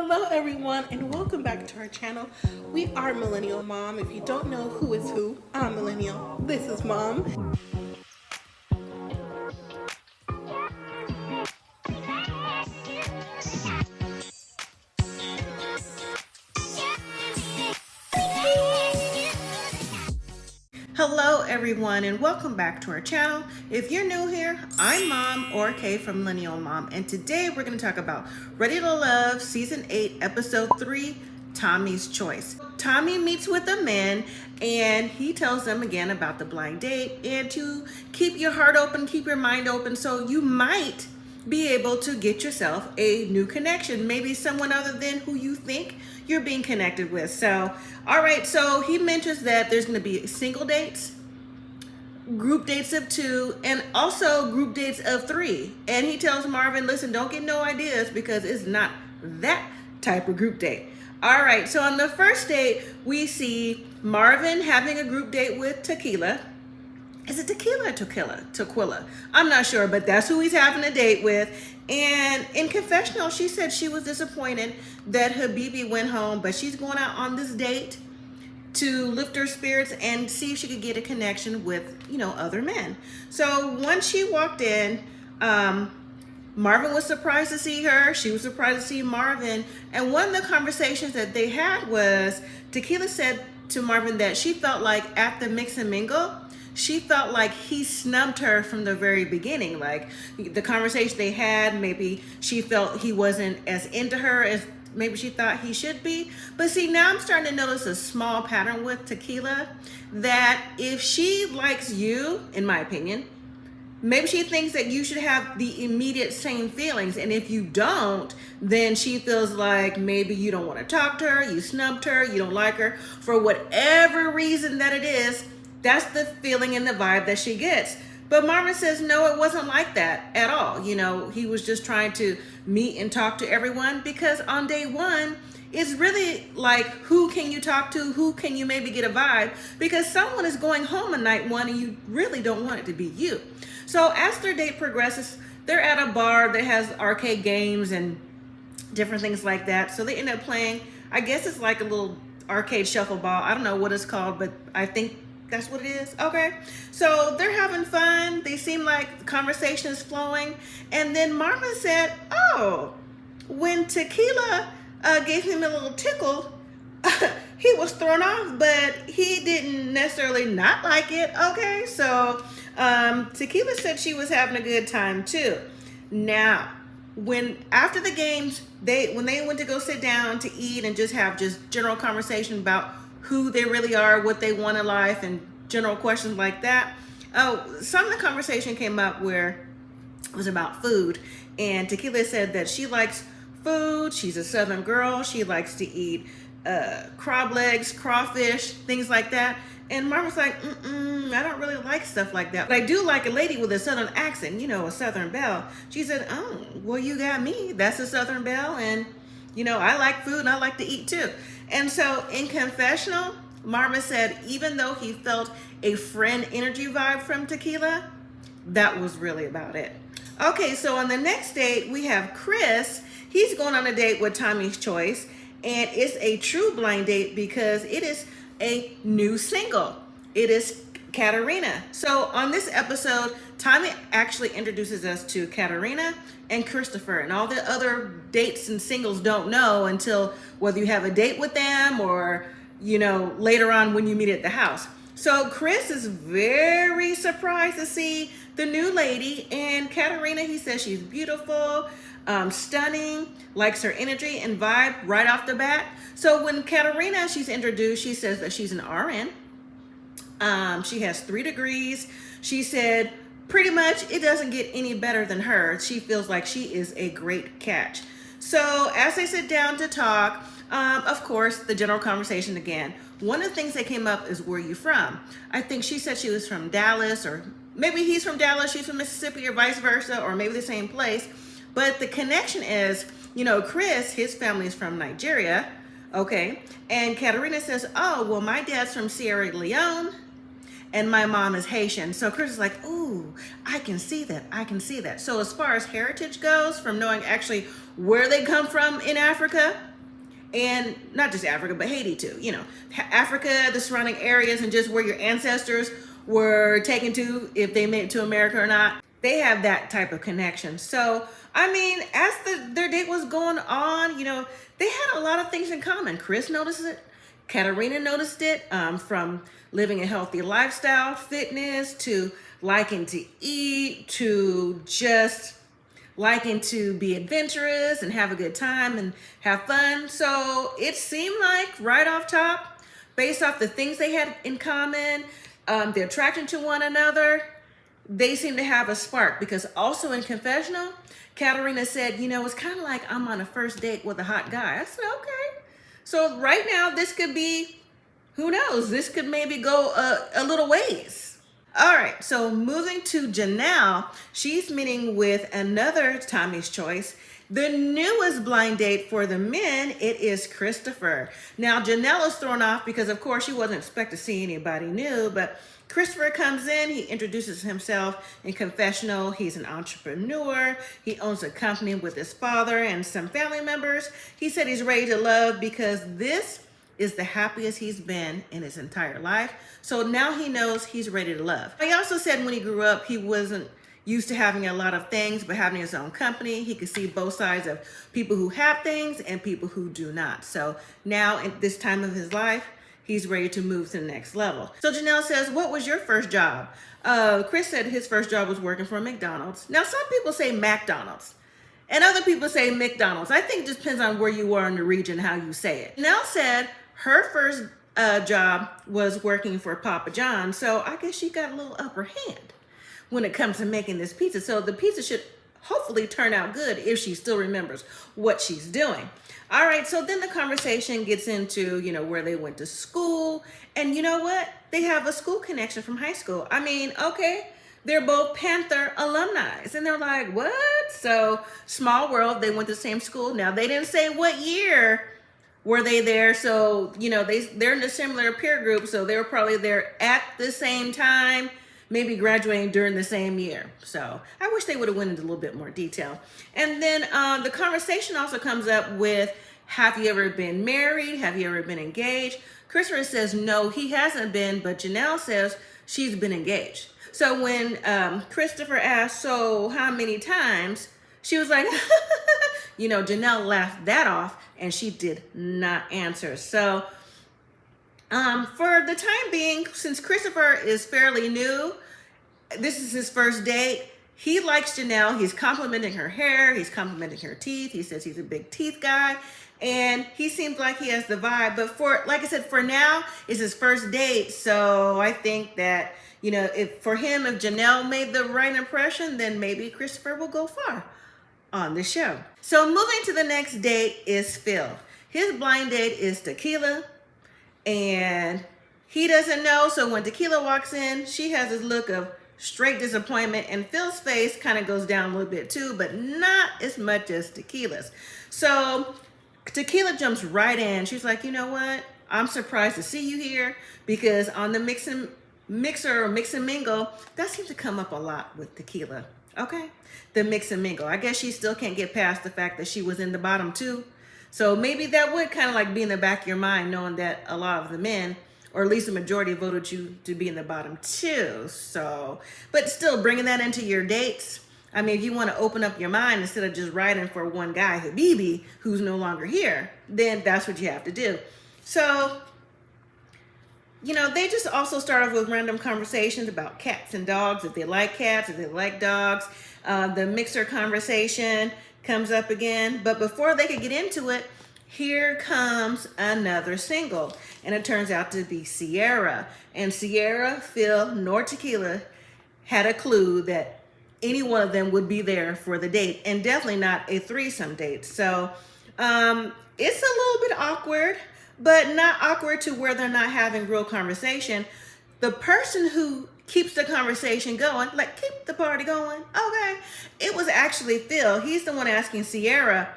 Hello everyone and welcome back to our channel. We are Millennial Mom. If you don't know who is who, I'm Millennial. This is Mom. Hello everyone and welcome back to our channel. If you're new here, I'm Mom or Kay from Millennial Mom, and today we're going to talk about Ready to Love Season 8 Episode 3, Tommy's Choice. Tommy meets with the men and he tells them again about the blind date and to keep your heart open, keep your mind open, so you might be able to get yourself a new connection, maybe someone other than who you think you're being connected with. So, all right, so he mentions that there's going to be single dates, group dates of 2, and also group dates of 3. And he tells Marvin, listen, don't get no ideas because it's not that type of group date. All right, so on the first date, we see Marvin having a group date with Tequila. Is it Tequila or Tequila? I'm not sure, but that's who he's having a date with. And in confessional, she said she was disappointed that Habibi went home, but she's going out on this date to lift her spirits and see if she could get a connection with, other men. So once she walked in, Marvin was surprised to see her. She was surprised to see Marvin. And one of the conversations that they had was Tequila said to Marvin that she felt like at the mix and mingle, she felt like he snubbed her from the very beginning. Like the conversation they had, maybe she felt he wasn't as into her as maybe she thought he should be. But see, now I'm starting to notice a small pattern with Tequila, that if she likes you, in my opinion, maybe she thinks that you should have the immediate same feelings. And if you don't, then she feels like maybe you don't want to talk to her, you snubbed her, you don't like her, for whatever reason that it is. That's the feeling and the vibe that she gets. But Marvin says, no, it wasn't like that at all. He was just trying to meet and talk to everyone, because on day one, it's really like, who can you talk to? Who can you maybe get a vibe? Because someone is going home on night one and you really don't want it to be you. So as their date progresses, they're at a bar that has arcade games and different things like that. So they end up playing, I guess it's like a little arcade shuffleball. I don't know what it's called, but I think that's what it is. Okay. So they're having fun. They seem like the conversation is flowing. And then Marvin said, oh, when Tequila gave him a little tickle, he was thrown off, but he didn't necessarily not like it. Okay. So Tequila said she was having a good time too. Now, after the games, when they went to go sit down to eat and just have general conversation about who they really are, what they want in life, and general questions like that. Some of the conversation came up where it was about food, and Tequila said that she likes food. She's a Southern girl. She likes to eat crab legs, crawfish, things like that. And Marvin's like, I don't really like stuff like that. But I do like a lady with a Southern accent, a Southern belle. She said, oh, well, you got me. That's a Southern belle. And, I like food and I like to eat too. And so in confessional, Marvin said, even though he felt a friend energy vibe from Tequila, that was really about it. Okay, so on the next date, we have Chris. He's going on a date with Tommy's Choice, and it's a true blind date because it is a new single. It is Katarina. So on this episode, Tommy actually introduces us to Katarina and Christopher, and all the other dates and singles don't know until whether you have a date with them or, later on when you meet at the house. So Chris is very surprised to see the new lady, and Katarina, he says she's beautiful, stunning, likes her energy and vibe right off the bat. So when Katarina, she's introduced, she says that she's an RN. She has 3 degrees. She said pretty much it doesn't get any better than her. She feels like she is a great catch. So as they sit down to talk, of course, the general conversation again. One of the things that came up is, where are you from? I think she said she was from Dallas, or maybe he's from Dallas, she's from Mississippi, or vice versa, or maybe the same place. But the connection is, Chris, his family is from Nigeria. Okay. And Katarina says, oh, well, my dad's from Sierra Leone and my mom is Haitian. So Chris is like, ooh, I can see that. I can see that. So as far as heritage goes, from knowing actually where they come from in Africa, and not just Africa, but Haiti too. You know, Africa, the surrounding areas, and just where your ancestors were taken to, if they made it to America or not. They have that type of connection. So, I mean, as their date was going on, you know, they had a lot of things in common. Chris noticed it. Katarina noticed it, from living a healthy lifestyle, fitness, to liking to eat, to just liking to be adventurous and have a good time and have fun. So it seemed like right off top, based off the things they had in common, the attraction to one another, they seem to have a spark. Because also in confessional, Katarina said, you know, it's kind of like I'm on a first date with a hot guy. I said, okay. So right now, this could be, who knows, this could maybe go a little ways. All right, so moving to Janelle, she's meeting with another Tommy's Choice. The newest blind date for the men, it is Christopher. Now, Janelle is thrown off because, of course, she wasn't expecting to see anybody new, but Christopher comes in, he introduces himself in confessional. He's an entrepreneur. He owns a company with his father and some family members. He said he's ready to love because this is the happiest he's been in his entire life. So now he knows he's ready to love. He also said when he grew up, he wasn't used to having a lot of things, but having his own company. He could see both sides of people who have things and people who do not. So now at this time of his life, he's ready to move to the next level. So Janelle says, what was your first job? Chris said his first job was working for McDonald's. Now, some people say McDonald's and other people say McDonald's. I think it just depends on where you are in the region, how you say it. Janelle said her first job was working for Papa John. So I guess she got a little upper hand when it comes to making this pizza. So the pizza should hopefully turn out good if she still remembers what she's doing. All right, so then the conversation gets into, you know, where they went to school. And you know what? They have a school connection from high school. I mean, okay, they're both Panther alumni. And they're like, what? So small world, they went to the same school. Now, they didn't say what year were they there. So, you know, they're in a similar peer group. So they were probably there at the same time, maybe graduating during the same year. So I wish they would have went into a little bit more detail. And then the conversation also comes up with, have you ever been married? Have you ever been engaged? Christopher says, no, he hasn't been, but Janelle says she's been engaged. So when Christopher asked, so how many times? She was like, you know, Janelle laughed that off and she did not answer. So for the time being, since Christopher is fairly new, this is his first date. He likes Janelle. He's complimenting her hair. He's complimenting her teeth. He says he's a big teeth guy. And he seems like he has the vibe. But for, like I said, for now, it's his first date. So I think that, you know, if Janelle made the right impression, then maybe Christopher will go far on the show. So moving to the next date is Phil. His blind date is Tequila. And he doesn't know. So when Tequila walks in, she has this look of straight disappointment, and Phil's face kind of goes down a little bit too, but not as much as Tequila's. So Tequila jumps right in. She's like, you know what? I'm surprised to see you here, because on the mix and mingle, that seems to come up a lot with Tequila. Okay, the mix and mingle. I guess she still can't get past the fact that she was in the bottom two. So maybe that would kind of like be in the back of your mind, knowing that a lot of the men, or at least the majority, voted you to be in the bottom two. So, but still bringing that into your dates. I mean, if you want to open up your mind instead of just riding for one guy, Habibi, who's no longer here, then that's what you have to do. So, you know, they just also start off with random conversations about cats and dogs, if they like cats, if they like dogs. The mixer conversation comes up again. But before they could get into it, here comes another single. And it turns out to be Sierra. And Sierra, Phil, nor Tequila had a clue that any one of them would be there for the date, and definitely not a threesome date. So it's a little bit awkward, but not awkward to where they're not having real conversation. The person who keeps the conversation going, like keep the party going, okay, it was actually Phil. He's the one asking Sierra,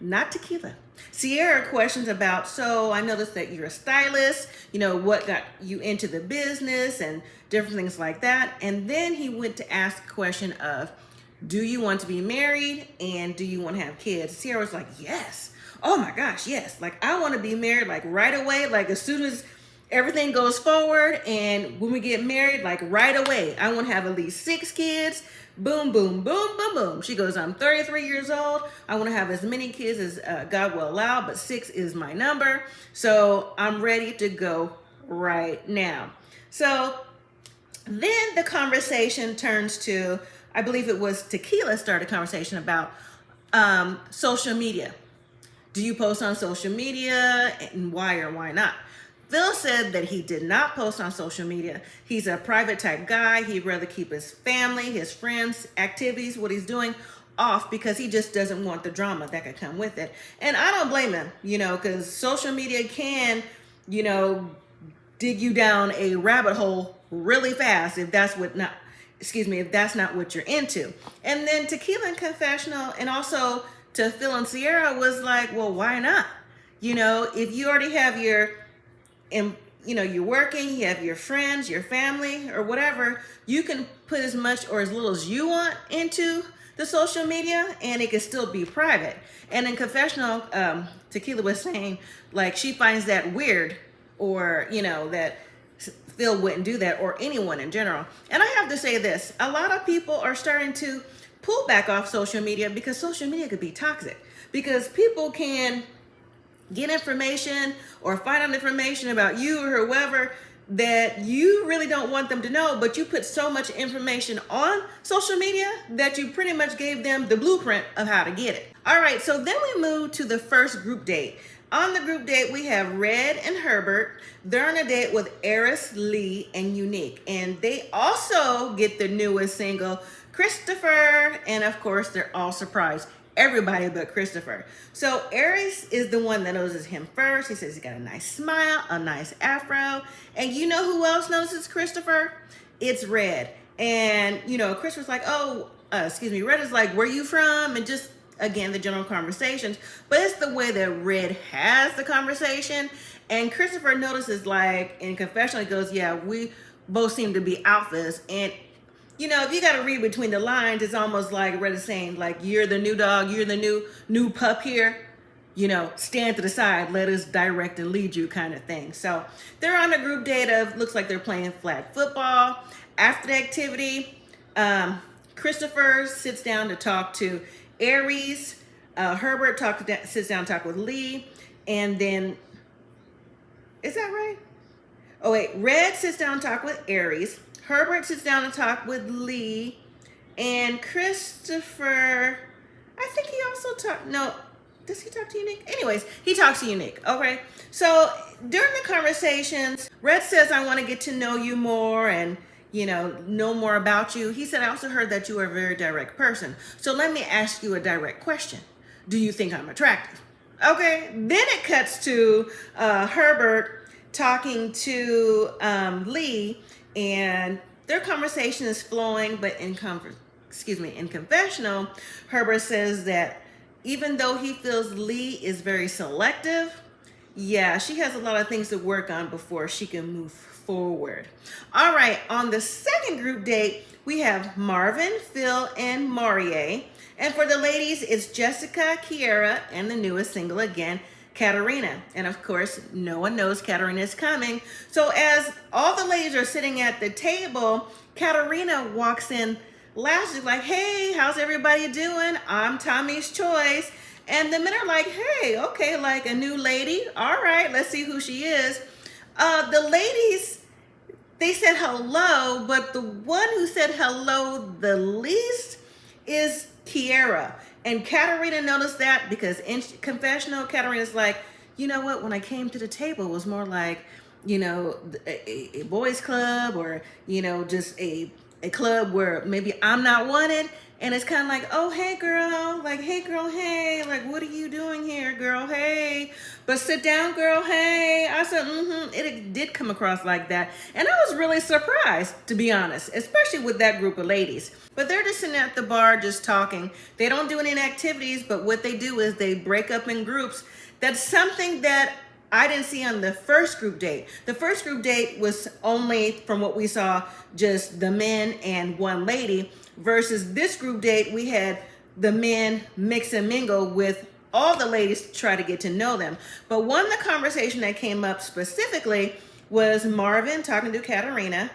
not Tequila. Sierra questions about, so I noticed that you're a stylist, you know, what got you into the business and different things like that. And then he went to ask a question of, do you want to be married and do you want to have kids? Sierra was like, yes. Oh my gosh, yes. Like I want to be married like right away, like as soon as everything goes forward, and when we get married, like right away. I want to have at least 6 kids. Boom, boom, boom, boom, boom. She goes, I'm 33 years old. I want to have as many kids as God will allow, but 6 is my number. So I'm ready to go right now. So then the conversation turns to, I believe it was Tequila started a conversation about social media. Do you post on social media, and why or why not? Phil said that he did not post on social media. He's a private type guy. He'd rather keep his family, his friends, activities, what he's doing off because he just doesn't want the drama that could come with it. And I don't blame him, because social media can, dig you down a rabbit hole really fast if that's if that's not what you're into. And then Tequila and Confessional, and also to Phil and Sierra, was like, well, why not? If you already have you're working, you have your friends, your family, or whatever, you can put as much or as little as you want into the social media, and it can still be private. And in Confessional, Tequila was saying, like, she finds that weird, or, that Phil wouldn't do that, or anyone in general. And I have to say this, a lot of people are starting to pull back off social media because social media could be toxic, because people can get information or find out information about you or whoever that you really don't want them to know, but you put so much information on social media that you pretty much gave them the blueprint of how to get it. All right, so then we move to the first group date. On the group date, we have Red and Herbert. They're on a date with Eris, Lee, and Unique. And they also get the newest single, Christopher. And of course, they're all surprised. Everybody but Christopher. So Eris is the one that notices him first. He says he's got a nice smile, a nice afro. And you know who else notices Christopher? It's Red. And, Christopher's like, Red is like, where you from? And just, again, the general conversations. But it's the way that Red has the conversation. And Christopher notices, like, in Confessional, he goes, yeah, we both seem to be alphas. And if you got to read between the lines, it's almost like Red is saying, like, you're the new dog, you're the new pup here, stand to the side, let us direct and lead you kind of thing. So they're on a group date of, looks like they're playing flag football. After the activity, Christopher sits down to talk to Aries. Herbert sits down to talk with Lee. And then, is that right? Oh, wait, Red sits down to talk with Aries. Herbert sits down and talk with Lee, and Christopher, I think he also does he talk to Unique? Anyways, he talks to Unique, okay? So during the conversations, Red says, I want to get to know you more and, know more about you. He said, I also heard that you are a very direct person. So let me ask you a direct question. Do you think I'm attractive? Okay, then it cuts to Herbert talking to Lee, and their conversation is flowing, but in Confessional, Herbert says that even though he feels Lee is very selective, yeah, she has a lot of things to work on before she can move forward. All right, on the second group date, we have Marvin, Phil, and Marie. And for the ladies, it's Jessica, Kiera, and the newest single again, Katarina. And of course, no one knows Katarina is coming. So as all the ladies are sitting at the table, Katarina walks in last, like, hey, how's everybody doing? I'm Tommy's choice. And the men are like, hey, okay, like a new lady. All right, let's see who she is. The ladies, they said hello, but the one who said hello the least is Kiera. And Katarina noticed that because in Confessional, Katarina's like, you know what? When I came to the table, it was more like, a boys club, or, just a club where maybe I'm not wanted. And it's kind of like, oh, hey, girl. Like, hey, girl, hey. Like, what are you doing here, girl? Hey. But sit down, girl, hey. I said, It did come across like that. And I was really surprised, to be honest, especially with that group of ladies. But they're just sitting at the bar just talking. They don't do any activities, but what they do is they break up in groups. That's something that I didn't see on the first group date. The first group date was only, from what we saw, just the men and one lady, versus this group date, we had the men mix and mingle with all the ladies try to get to know them. But one of the conversation that came up specifically was Marvin talking to Katarina.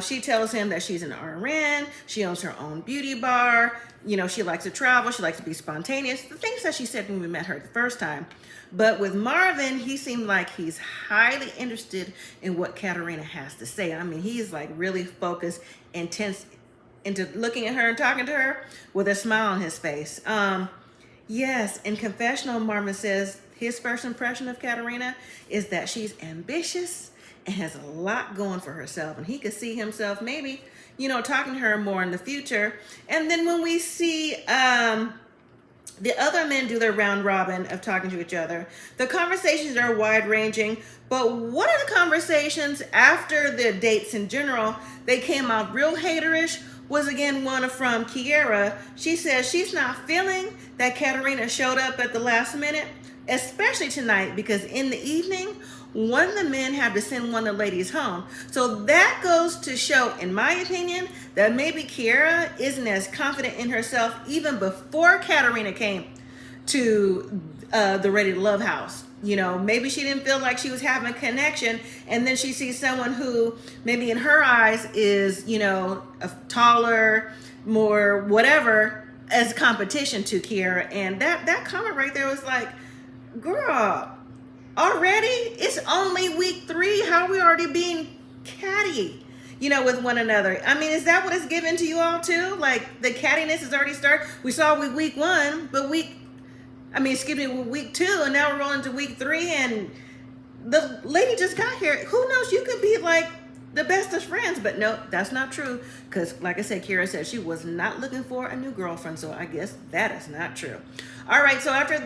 She tells him that she's an RN, she owns her own beauty bar, she likes to travel, she likes to be spontaneous, the things that she said when we met her the first time. But with Marvin, he seemed like he's highly interested in what Katarina has to say. I mean, he's like really focused, intense into looking at her and talking to her with a smile on his face. Yes, in confessional, Marvin says his first impression of Katarina is that she's ambitious and has a lot going for herself, and he could see himself maybe, talking to her more in the future. And then when we see the other men do their round robin of talking to each other, the conversations are wide ranging, but one of the conversations after the dates in general, they came out real haterish, was again one from Kiera. She says she's not feeling that Katarina showed up at the last minute, especially tonight, because in the evening, one of the men had to send one of the ladies home. So that goes to show, in my opinion, that maybe Kiera isn't as confident in herself even before Katarina came to the Ready to Love house. Maybe she didn't feel like she was having a connection, and then she sees someone who maybe in her eyes is, a taller, more whatever, as competition to Kiera. And that comment right there was like, girl, already? It's only week 3. How are we already being catty, with one another? I mean, is that what it's given to you all too? Like the cattiness has already started? We saw with week 1, but week 2, and now we're rolling to week 3, and the lady just got here. Who knows? You could be like the best of friends, but no, that's not true. Because like I said, Kiera said she was not looking for a new girlfriend, so I guess that is not true. All right, so after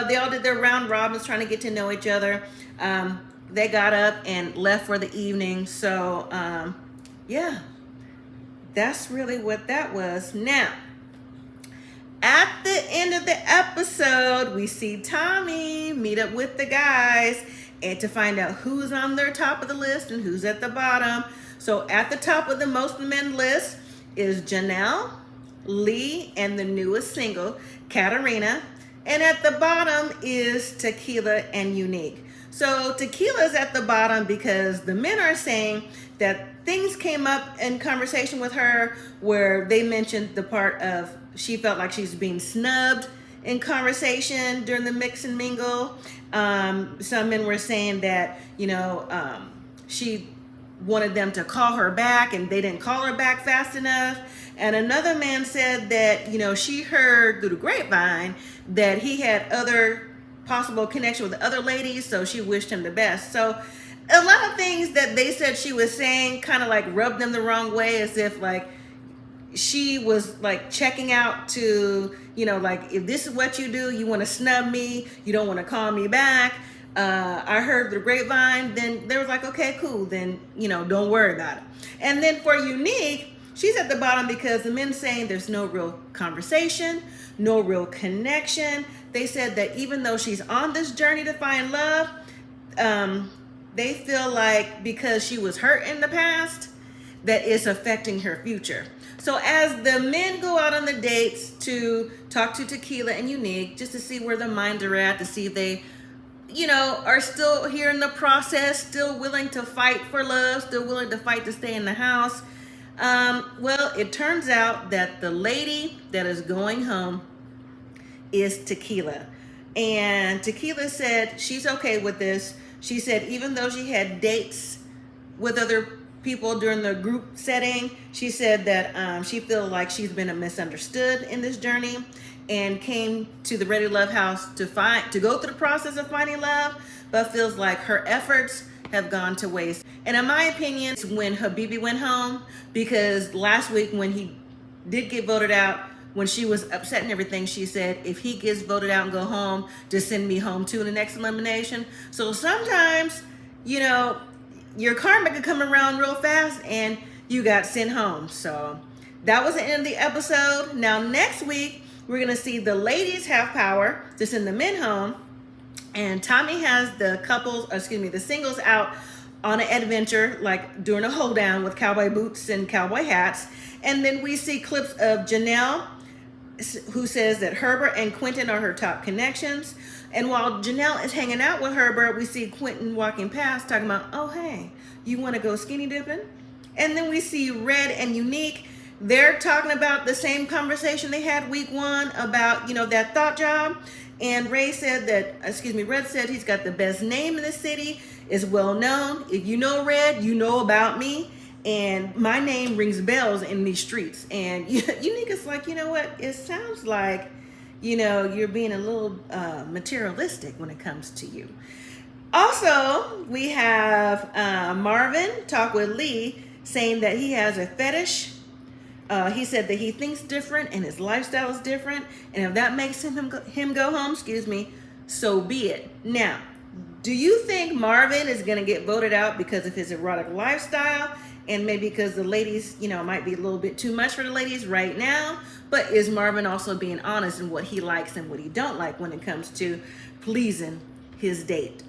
they all did their round robins trying to get to know each other, they got up and left for the evening. So yeah, that's really what that was. Now, at the end of the episode, we see Tommy meet up with the guys and to find out who's on their top of the list and who's at the bottom. So at the top of the most men list is Janelle, Lee, and the newest single, Katarina. And at the bottom is Tequila and Unique. So Tequila's at the bottom because the men are saying that things came up in conversation with her where they mentioned the part of she felt like she's being snubbed in conversation during the mix and mingle. Some men were saying that, she wanted them to call her back and they didn't call her back fast enough. And another man said that, she heard through the grapevine that he had other possible connection with the other ladies, so she wished him the best. So a lot of things that they said she was saying kind of like rubbed them the wrong way, as if like she was like checking out to, like, if this is what you do, you want to snub me, you don't want to call me back. I heard the grapevine, then they was like, okay, cool, then, don't worry about it. And then for Unique, she's at the bottom because the men saying there's no real conversation, no real connection. They said that even though she's on this journey to find love, they feel like because she was hurt in the past, that it's affecting her future. So as the men go out on the dates to talk to Tequila and Unique, just to see where their minds are at, to see if they, are still here in the process, still willing to fight for love, still willing to fight to stay in the house. Well, it turns out that the lady that is going home is Tequila. And Tequila said she's okay with this. She said even though she had dates with other people during the group setting, she said that she feels like she's been misunderstood in this journey and came to the Ready Love house to go through the process of finding love, but feels like her efforts have gone to waste. And in my opinion, it's when Habibi went home, because last week when he did get voted out, when she was upset and everything, she said, if he gets voted out and go home, just send me home too in the next elimination. So sometimes, your karma could come around real fast and you got sent home. So that was the end of the episode. Now next week, we're gonna see the ladies have power to send the men home. And Tommy has the singles out on an adventure, like doing a hoedown with cowboy boots and cowboy hats. And then we see clips of Janelle who says that Herbert and Quentin are her top connections. And while Janelle is hanging out with Herbert, we see Quentin walking past talking about, oh, hey, you want to go skinny dipping? And then we see Red and Unique. They're talking about the same conversation they had week 1 about, that thought job. And Red said he's got the best name in the city, is well known. If you know Red, you know about me. And my name rings bells in these streets. And Unique is like, you know what? It sounds like, you're being a little materialistic when it comes to you. Also, we have Marvin talk with Lee saying that he has a fetish. He said that he thinks different and his lifestyle is different. And if that makes him go home, so be it. Now, do you think Marvin is going to get voted out because of his erotic lifestyle? And maybe because the ladies, might be a little bit too much for the ladies right now. But is Marvin also being honest in what he likes and what he don't like when it comes to pleasing his date,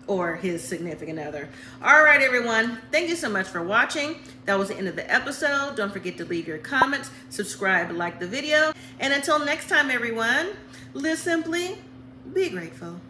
or his significant other? All right, everyone. Thank you so much for watching. That was the end of the episode. Don't forget to leave your comments, subscribe, like the video. And until next time, everyone, live simply, be grateful.